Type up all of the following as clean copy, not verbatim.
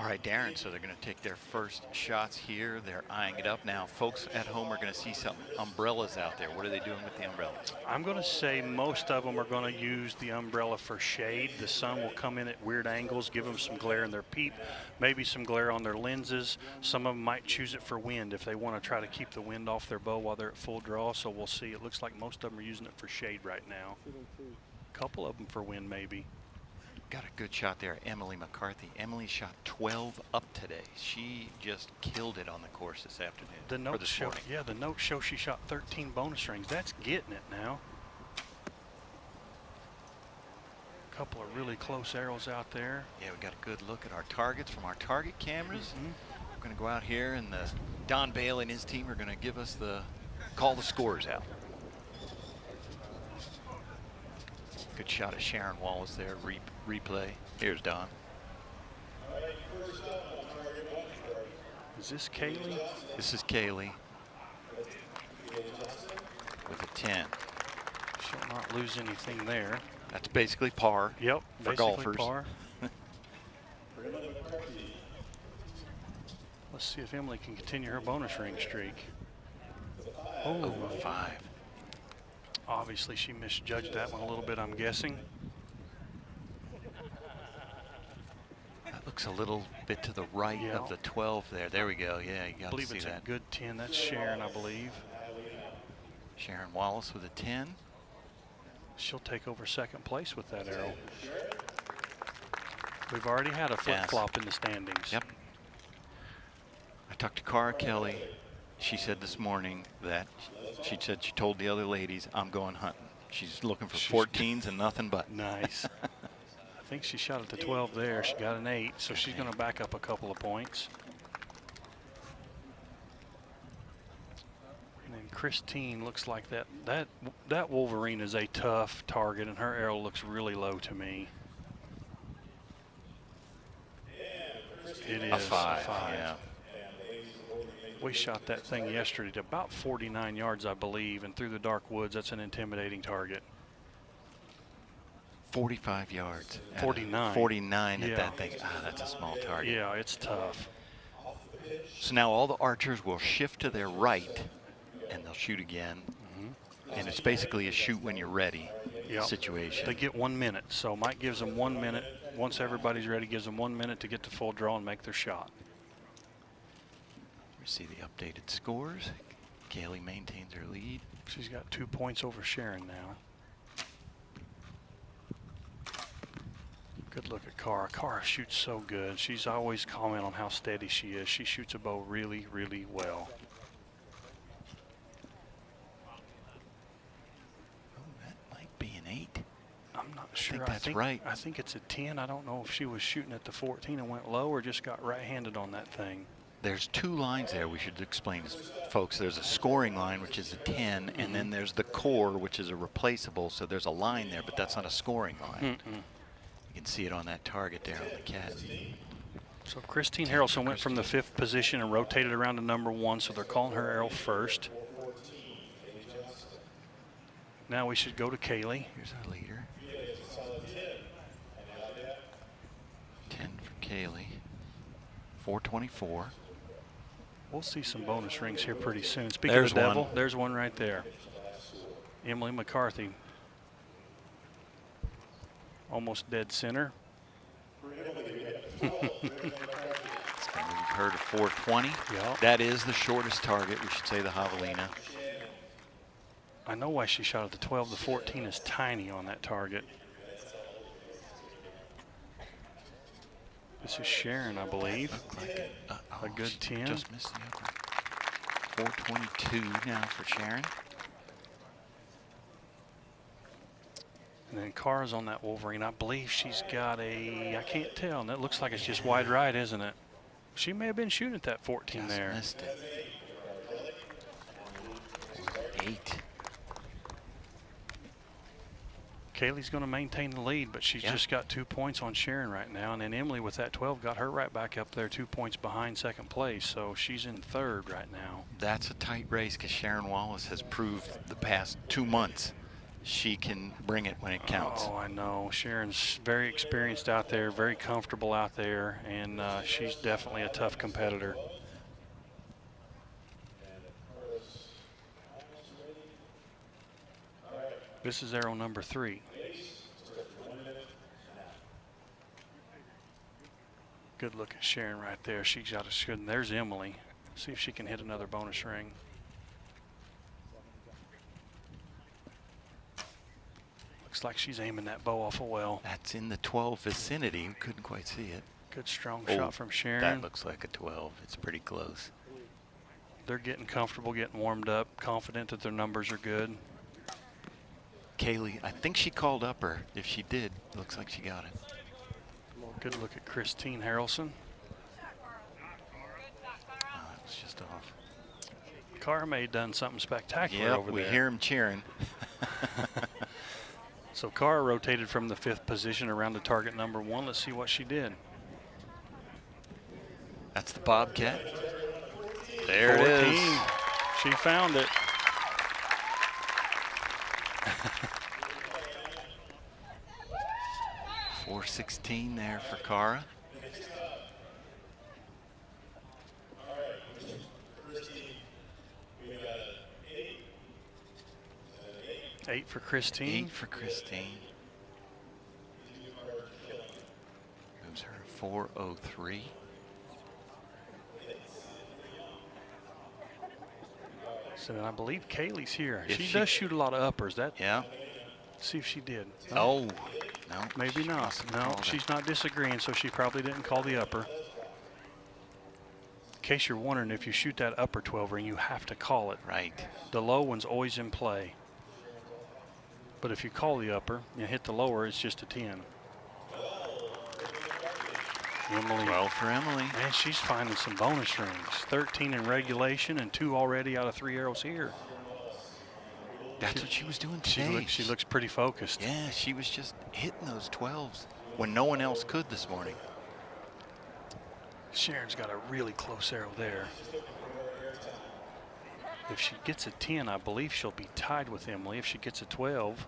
All right, Darren, so they're going to take their first shots here. They're eyeing it up. Now, folks at home are going to see some umbrellas out there. What are they doing with the umbrellas? I'm going to say most of them are going to use the umbrella for shade. The sun will come in at weird angles, give them some glare in their peep, maybe some glare on their lenses. Some of them might choose it for wind if they want to try to keep the wind off their bow while they're at full draw. So we'll see. It looks like most of them are using it for shade right now. A couple of them for wind, maybe. Got a good shot there, Emily McCarthy. Emily shot 12 up today. She just killed it on the course this afternoon. The notes show, morning. yeah, the notes show she shot 13 bonus rings. That's getting it now. A couple of really close arrows out there. Yeah, we got a good look at our targets from our target cameras. We're going to go out here, and Don Bale and his team are going to give us call the scores out. Good shot of Sharon Wallace there, replay. Here's Don. Is this Kailey? This is Kailey with a 10. She'll not lose anything there. That's basically par. Yep, for basically golfers. Par. Let's see if Emily can continue her bonus ring streak. Oh, 5. Obviously, she misjudged that one a little bit, I'm guessing. That looks a little bit to the right of the 12 there. There we go. Yeah, you got to see that. I believe it's a good 10. That's Sharon, I believe. Sharon Wallace with a 10. She'll take over second place with that arrow. We've already had a flip-flop in the standings. Yep. I talked to Cara Kelly. She said this morning that she told the other ladies, I'm going hunting. She's looking for 14s and nothing but. Nice. I think she shot at the 12 there. She got an 8, so she's going to back up a couple of points. And then Christine looks like that Wolverine is a tough target, and her arrow looks really low to me. It is a 5. Yeah. We shot that thing yesterday to about 49 yards, I believe, and through the dark woods. That's an intimidating target. 45 yards. 49. 49 at that thing. Ah, that's a small target. Yeah, it's tough. So now all the archers will shift to their right, and they'll shoot again. And it's basically a shoot when you're ready situation. They get 1 minute, so Mike gives them 1 minute. Once everybody's ready, gives them 1 minute to get to full draw and make their shot. We see the updated scores. Kailey maintains her lead. She's got 2 points over Sharon now. Good look at Cara. Cara shoots so good. She's always comment on how steady she is. She shoots a bow really, really well. Oh, that might be an 8. I'm not sure. I think that's right. I think it's a 10. I don't know if she was shooting at the 14 and went low or just got right-handed on that thing. There's 2 lines there we should explain to folks. There's a scoring line, which is a 10, and then there's the core, which is a replaceable. So there's a line there, but that's not a scoring line. You can see it on that target there on the cat. So Christine Harrelson went from the 5th position and rotated around to number 1, so they're calling her arrow first. Now we should go to Kailey. Here's our leader. 10 for Kailey. 424. We'll see some bonus rings here pretty soon. Speaking of the devil, there's one right there. Emily McCarthy. Almost dead center. It's going to move her to 420. Yep. That is the shortest target. We should say the javelina. I know why she shot at the 12. The 14 is tiny on that target. This is Sharon, I believe. Like a good 10. Just missed the upper. 422 now for Sharon. And then Cara's on that Wolverine. I believe she's got I can't tell. And that looks like it's just wide right, isn't it? She may have been shooting at that 14 just there. Missed it. 8. Kailey's going to maintain the lead, but she's just got 2 points on Sharon right now. And then Emily with that 12 got her right back up there, 2 points behind second place. So she's in 3rd right now. That's a tight race because Sharon Wallace has proved the past 2 months she can bring it when it counts. Oh, I know. Sharon's very experienced out there, very comfortable out there, and she's definitely a tough competitor. This is arrow number 3. Good look at Sharon right there. She's got a good, and there's Emily. See if she can hit another bonus ring. Looks like she's aiming that bow awful well. That's in the 12 vicinity. Couldn't quite see it. Good strong shot from Sharon. That looks like a 12. It's pretty close. They're getting comfortable, getting warmed up, confident that their numbers are good. Kailey, I think she called upper. If she did, looks like she got it. Good look at Christine Harrelson. Oh, that was just off. Cara may have done something spectacular over there. We hear him cheering. So Cara rotated from the 5th position around to target number 1. Let's see what she did. That's the Bobcat. There 14. it is. She found it. .416 there for Cara. Eight for Christine. 8 for Christine. Moves her to 403. So then I believe Kailey's here. If She she- does shoot a lot of uppers. Yeah. See if she did. Oh, no. Maybe she not. mustn't No, call that. she's not disagreeing, so she probably didn't call the upper. In case you're wondering, if you shoot that upper 12 ring, you have to call it. Right. The low one's always in play. But if you call the upper and hit the lower, it's just a 10. Emily. 12 for Emily. Man, she's finding some bonus rings. 13 in regulation and 2 already out of 3 arrows here. That's what she was doing today. She looks pretty focused. Yeah, she was just hitting those 12s when no one else could this morning. Sharon's got a really close arrow there. If she gets a 10, I believe she'll be tied with Emily. If she gets a 12,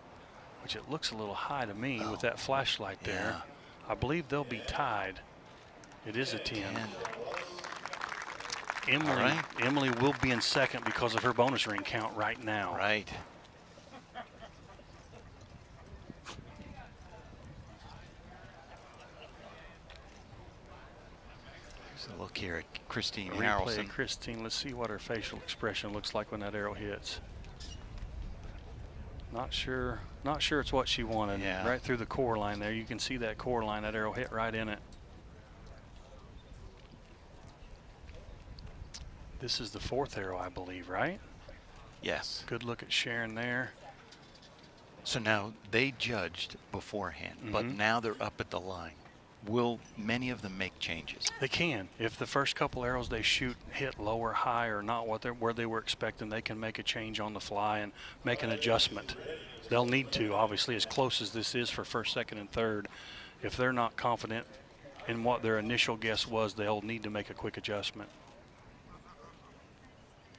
which it looks a little high to me with that flashlight there, I believe they'll be tied. It is a 10. Emily will be in second because of her bonus ring count right now. Right. Here's a look here at Christine Replay Harrelson. of Christine. Let's see what her facial expression looks like when that arrow hits. Not sure it's what she wanted. Yeah. Right through the core line there. You can see that core line. That arrow hit right in it. This is the 4th arrow, I believe, right? Yes. Good look at Sharon there. So now they judged beforehand, but now they're up at the line. Will many of them make changes? They can. If the first couple arrows they shoot hit low or high or not where they were expecting, they can make a change on the fly and make an adjustment. They'll need to, obviously, as close as this is for 1st, 2nd, and 3rd. If they're not confident in what their initial guess was, they'll need to make a quick adjustment.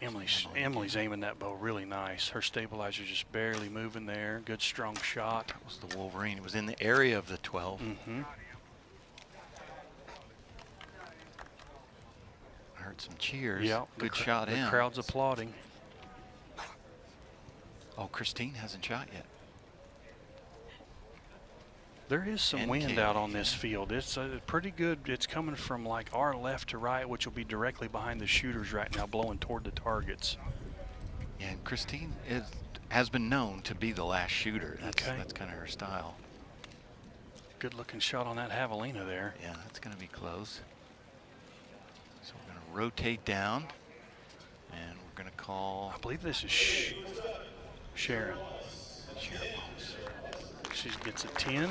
Emily's aiming that bow really nice. Her stabilizer just barely moving there. Good strong shot. That was the Wolverine. It was in the area of the 12. I heard some cheers. Yeah, good shot in. The crowd's applauding. Oh, Christine hasn't shot yet. There is some wind out on this field. It's pretty good. It's coming from like our left to right, which will be directly behind the shooters right now, blowing toward the targets. Yeah, and Christine has been known to be the last shooter. That's kind of her style. Good looking shot on that javelina there. Yeah, that's going to be close. So we're going to rotate down, and we're going to call. I believe this is Sharon. Sharon Wallace. She gets a 10.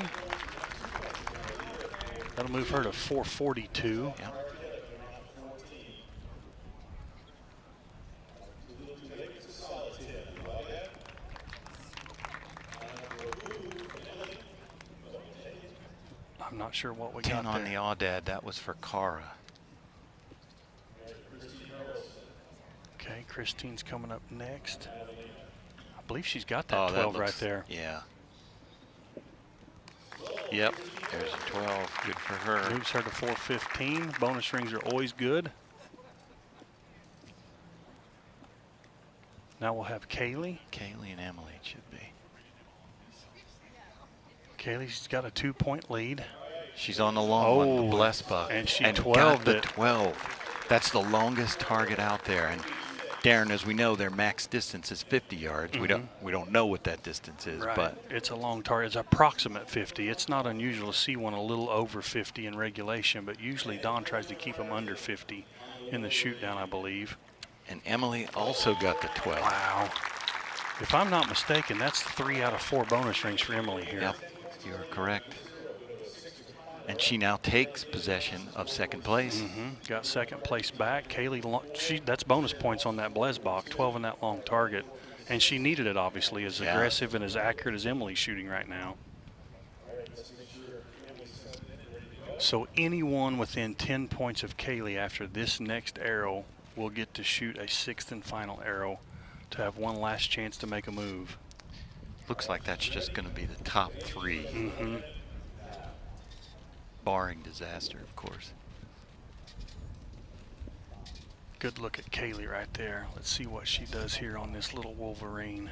That'll move her to 442. Yep. I'm not sure what we 10 got on there. the Audad. That was for Cara. Okay, Christine's coming up next. I believe she's got that 12 right there. Yeah. Yep, there's a 12. Good for her. Moves her to 415. Bonus rings are always good. Now we'll have Kailey. Kailey and Emily it should be. Kailey's got a 2-point lead. She's on the long one, the bless buck. And she got 12'd the it. 12. That's the longest target out there. And Darren, as we know, their max distance is 50 yards. We don't know what that distance is, Right. but It's a long target. It's approximate 50. It's not unusual to see one a little over 50 in regulation, but usually Don tries to keep them under 50 in the shoot down, I believe. and Emily also got the 12. Wow. If I'm not mistaken, that's 3 out of 4 bonus rings for Emily here. Yep, you are correct. And she now takes possession of second place. Got second place back. Kailey, that's bonus points on that Blesbach, 12 in that long target. And she needed it, obviously, as aggressive and as accurate as Emily's shooting right now. So anyone within 10 points of Kailey after this next arrow will get to shoot a 6th and final arrow to have one last chance to make a move. Looks like that's just going to be the top 3. Barring disaster, of course. Good look at Kailey right there. Let's see what she does here on this little Wolverine.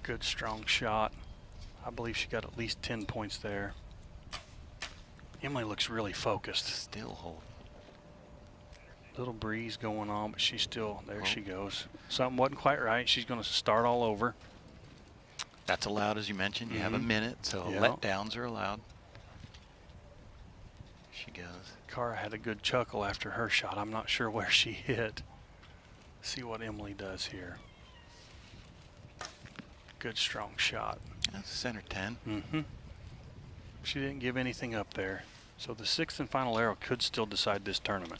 Good strong shot. I believe she got at least 10 points there. Emily looks really focused. Still holding. Little breeze going on, but she's still, there she goes. Something wasn't quite right. She's going to start all over. That's allowed, as you mentioned. You have a minute, so letdowns are allowed. She goes. Cara had a good chuckle after her shot. I'm not sure where she hit. See what Emily does here. Good strong shot. That's center 10. She didn't give anything up there. So the 6th and final arrow could still decide this tournament.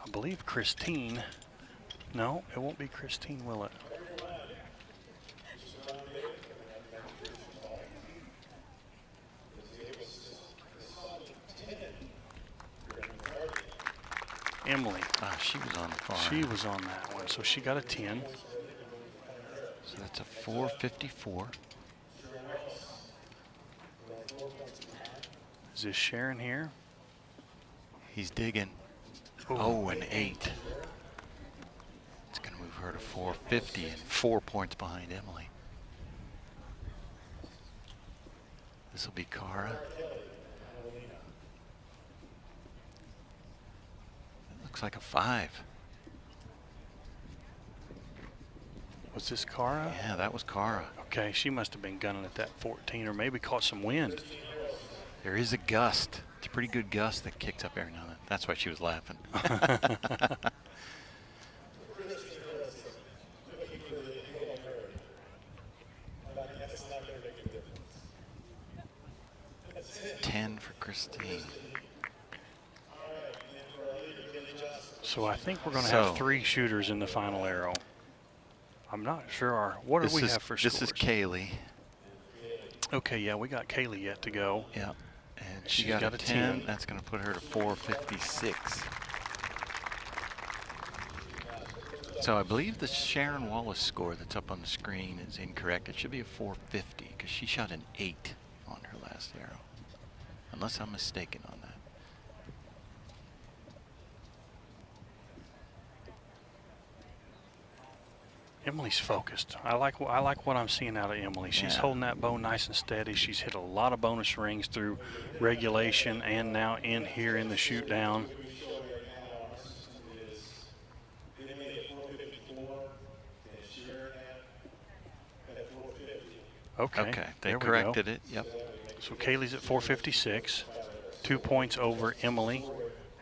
I believe Christine. No, it won't be Christine, will it? Emily. She was on the far. She was on that one, so she got a 10. So that's a 454. Is this Sharon here? He's digging. Oh, an 8. It's going to move her to 450 and 4 points behind Emily. This will be Cara. It looks like a 5. Was this Cara? Yeah, that was Cara. Okay, she must have been gunning at that 14 or maybe caught some wind. There is a gust. It's a pretty good gust that kicks up every now and then. That's why she was laughing. $10 for Christine. So I think we're going to have 3 shooters in the final arrow. I'm not sure. What do we have for scores? This is Kailey. Okay, yeah, we got Kailey yet to go. Yeah, and she got a 10. That's going to put her to 456. So I believe the Sharon Wallace score that's up on the screen is incorrect. It should be a 450 because she shot an 8 on her last arrow, unless I'm mistaken on that. Emily's focused. I like what I'm seeing out of Emily. She's holding that bow nice and steady. She's hit a lot of bonus rings through regulation and now in here in the shoot down. Okay, they corrected it. Yep. So Kailey's at 456, 2 points over Emily.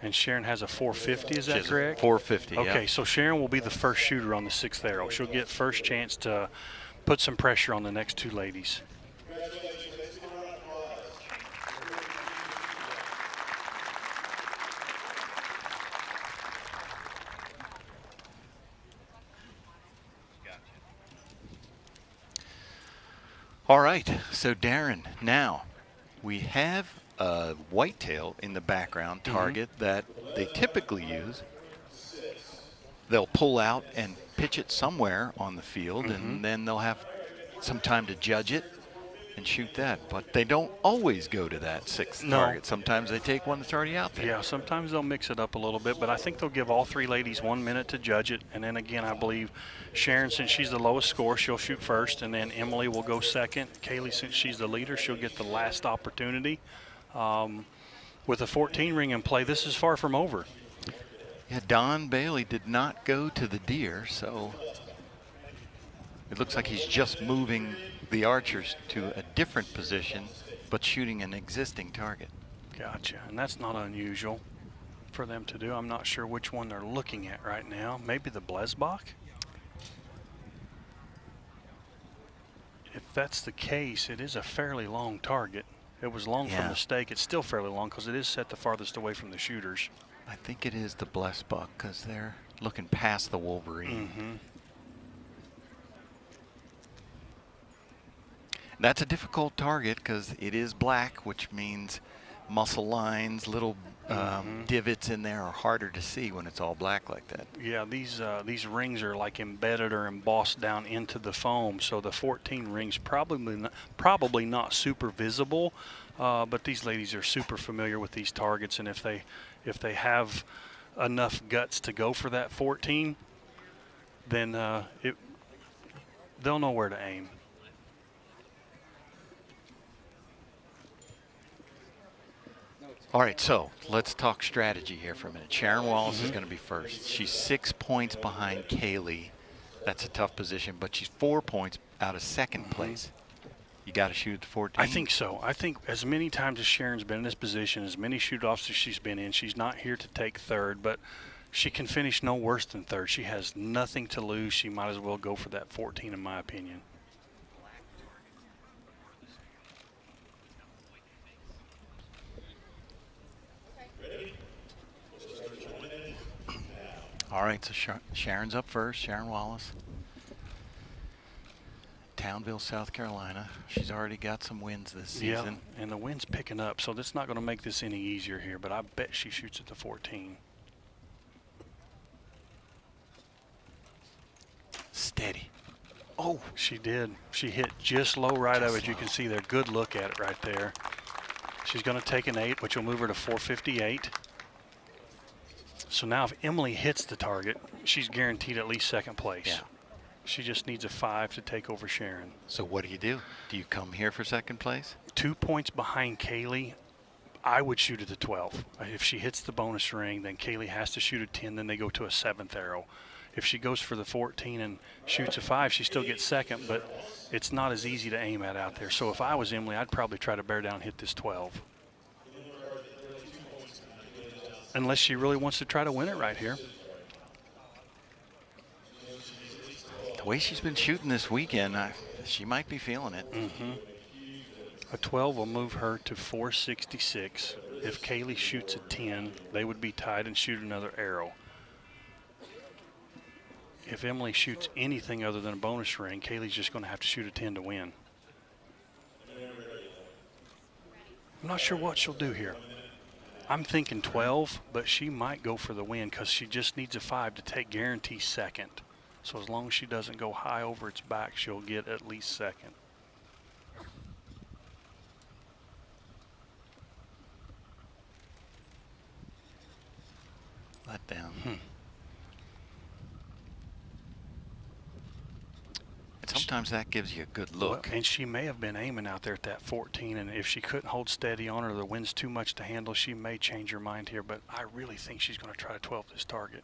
And Sharon has a 450, is that correct? 450, Okay, so Sharon will be the first shooter on the 6th arrow. She'll get first chance to put some pressure on the next 2 ladies. All right, so Darren, now we have a whitetail in the background target that they typically use. They'll pull out and pitch it somewhere on the field, and then they'll have some time to judge it and shoot that. But they don't always go to that sixth target. Sometimes they take one that's already out there. Yeah, sometimes they'll mix it up a little bit, but I think they'll give all three ladies 1 minute to judge it. And then again, I believe Sharon, since she's the lowest score, she'll shoot first, and then Emily will go second. Kailey, since she's the leader, she'll get the last opportunity. With a 14 ring in play, this is far from over. Yeah, Don Bailey did not go to the deer, so it looks like he's just moving the archers to a different position, but shooting an existing target. Gotcha, and that's not unusual for them to do. I'm not sure which one they're looking at right now. Maybe the Blesbach? If that's the case, it is a fairly long target. It was long from the stake. It's still fairly long because it is set the farthest away from the shooters. I think it is the Blesbach because they're looking past the Wolverine. That's a difficult target because it is black, which means muscle lines, little divots in there are harder to see when it's all black like that. Yeah, these rings are like embedded or embossed down into the foam, so the 14 rings probably not super visible, but these ladies are super familiar with these targets, and if they have enough guts to go for that 14, then they'll know where to aim. All right, so let's talk strategy here for a minute. Sharon Wallace is going to be first. She's 6 points behind Kailey. That's a tough position, but she's 4 points out of second place. You got to shoot at the 14? I think so. I think as many times as Sharon's been in this position, as many shoot-offs as she's been in, she's not here to take third, but she can finish no worse than third. She has nothing to lose. She might as well go for that 14, in my opinion. All right, so Sharon's up first, Sharon Wallace. Townville, South Carolina. She's already got some wins this season. Yeah, and the wind's picking up, so that's not going to make this any easier here, but I bet she shoots at the 14. Steady. Oh, she did. She hit just low right of it. You can see there. Good look at it right there. She's going to take an 8, which will move her to 458. So now if Emily hits the target, she's guaranteed at least second place. Yeah. She just needs a 5 to take over Sharon. So what do? Do you come here for second place? 2 points behind Kailey. I would shoot at the 12. If she hits the bonus ring, then Kailey has to shoot a 10, then they go to a 7th arrow. If she goes for the 14 and shoots a 5, she still gets second, but it's not as easy to aim at out there. So if I was Emily, I'd probably try to bear down and hit this 12. Unless she really wants to try to win it right here. The way she's been shooting this weekend, she might be feeling it. A 12 will move her to 466. If Kailey shoots a 10, they would be tied and shoot another arrow. If Emily shoots anything other than a bonus ring, Kailey's just going to have to shoot a 10 to win. I'm not sure what she'll do here. I'm thinking 12, but she might go for the win because she just needs a 5 to take guarantee second. So as long as she doesn't go high over its back, she'll get at least second. Let down. Sometimes that gives you a good look. Well, and she may have been aiming out there at that 14, and if she couldn't hold steady on her, the wind's too much to handle, she may change her mind here, but I really think she's going to try to 12 this target.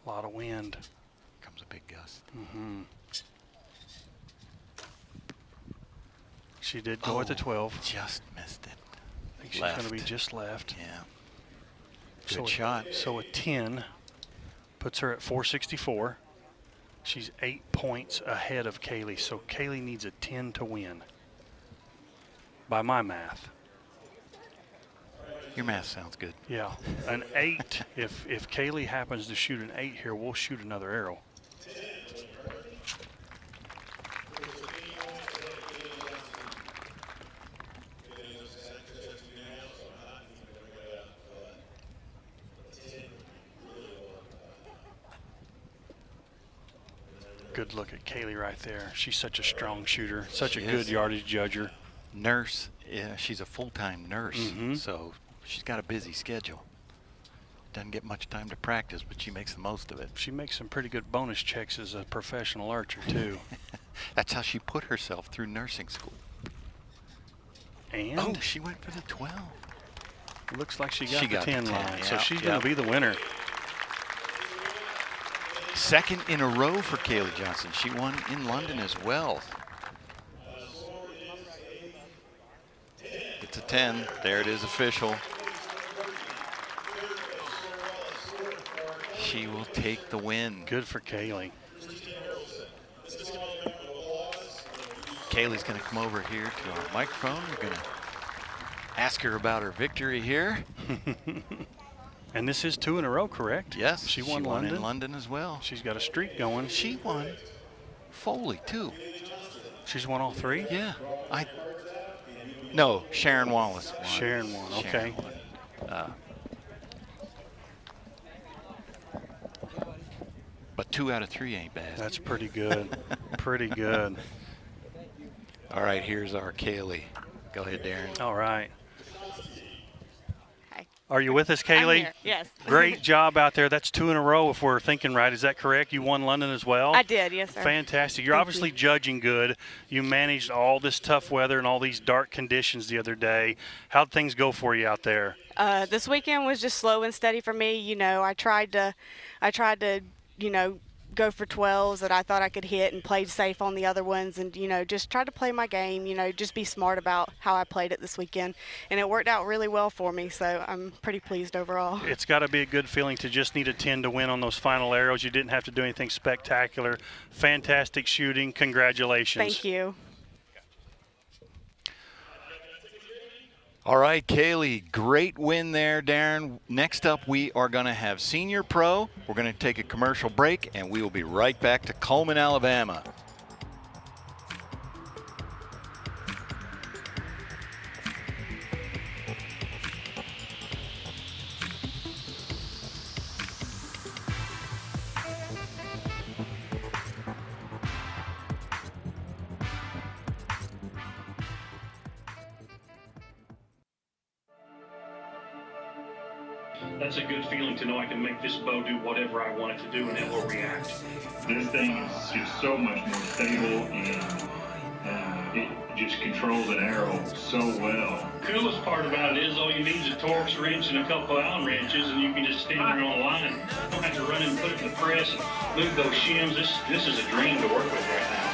A lot of wind. Comes a big gust. She did go at the 12. Just missed it. I think she's going to be just left. Yeah. Good shot. So a 10 puts her at 464. She's 8 points ahead of Kailey, so Kailey needs a 10 to win, by my math. Your math sounds good. Yeah, an 8. If Kailey happens to shoot an 8 here, we'll shoot another arrow. Good look at Kailey right there. She's such a strong shooter, such a She good is. yardage judger. Nurse, yeah, she's a full-time nurse, Mhm. so she's got a busy schedule. Doesn't get much time to practice, but she makes the most of it. She makes some pretty good bonus checks as a professional archer, too. That's how she put herself through nursing school. And Oh, she went for the 12. looks like she got She the got the 10 10, line, so yeah, she's yeah. going to be the winner. Second in a row for Kailey Johnston. She won in London as well. It's a 10. There it is, official. She will take the win. Good for Kailey. Kailey's going to come over here to our microphone. We're going to ask her about her victory here. And this is 2 in a row, correct? Yes, She won London. in London as well. She's got a streak going. She won Foley too. She's won all 3? Yeah, no, Sharon Wallace won. Sharon won, okay. Sharon won. But 2 out of 3 ain't bad. That's pretty good. Pretty good. All right, here's our Kailey. Go ahead, Darren. All right. Hi. Are you with us, I'm Kailey? here, yes. Great job out there. That's 2 in a row if we're thinking right. Is that correct? You won London as well? I did, yes, sir. Fantastic. You're Thank obviously you. judging good. You managed all this tough weather and all these dark conditions the other day. How'd things go for you out there? This weekend was just slow and steady for me. You know, I tried to, you know, go for 12s that I thought I could hit and played safe on the other ones, and you know, just try to play my game, you know, just be smart about how I played it this weekend, and it worked out really well for me, so I'm pretty pleased overall. It's got to be a good feeling to just need a 10 to win on those final arrows. You didn't have to do anything spectacular. Fantastic shooting. Congratulations. Thank you. All right, Kailey, great win there, Darren. Next up, we are going to have Senior Pro. We're going to take a commercial break, and we will be right back to Cullman, Alabama. That's a good feeling to know I can make this bow do whatever I want it to do and it will react. This thing is just so much more stable, and it just controls an arrow so well. Coolest part about it is all you need is a Torx wrench and a couple of Allen wrenches, and you can just stand there on the line. You don't have to run and put it in the press and move those shims. This is a dream to work with right now.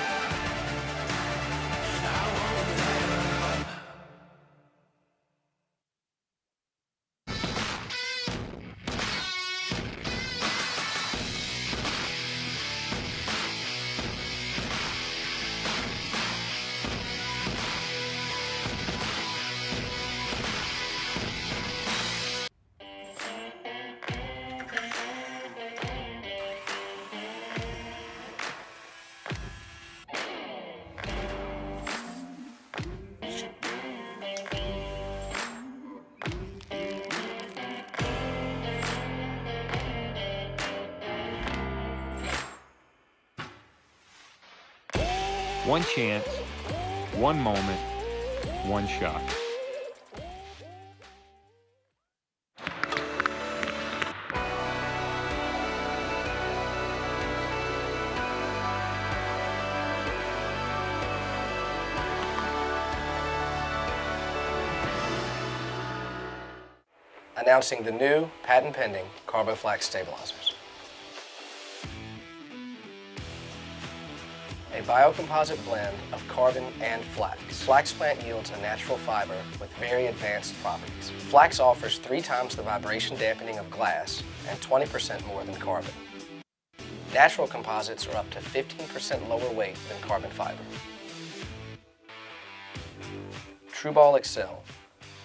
One chance, one moment, one shot. Announcing the new patent-pending CarboFlax stabilizers. A biocomposite blend of carbon and flax. Flax plant yields a natural fiber with very advanced properties. Flax offers 3 times the vibration dampening of glass and 20% more than carbon. Natural composites are up to 15% lower weight than carbon fiber. TrueBall Excel.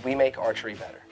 We make archery better.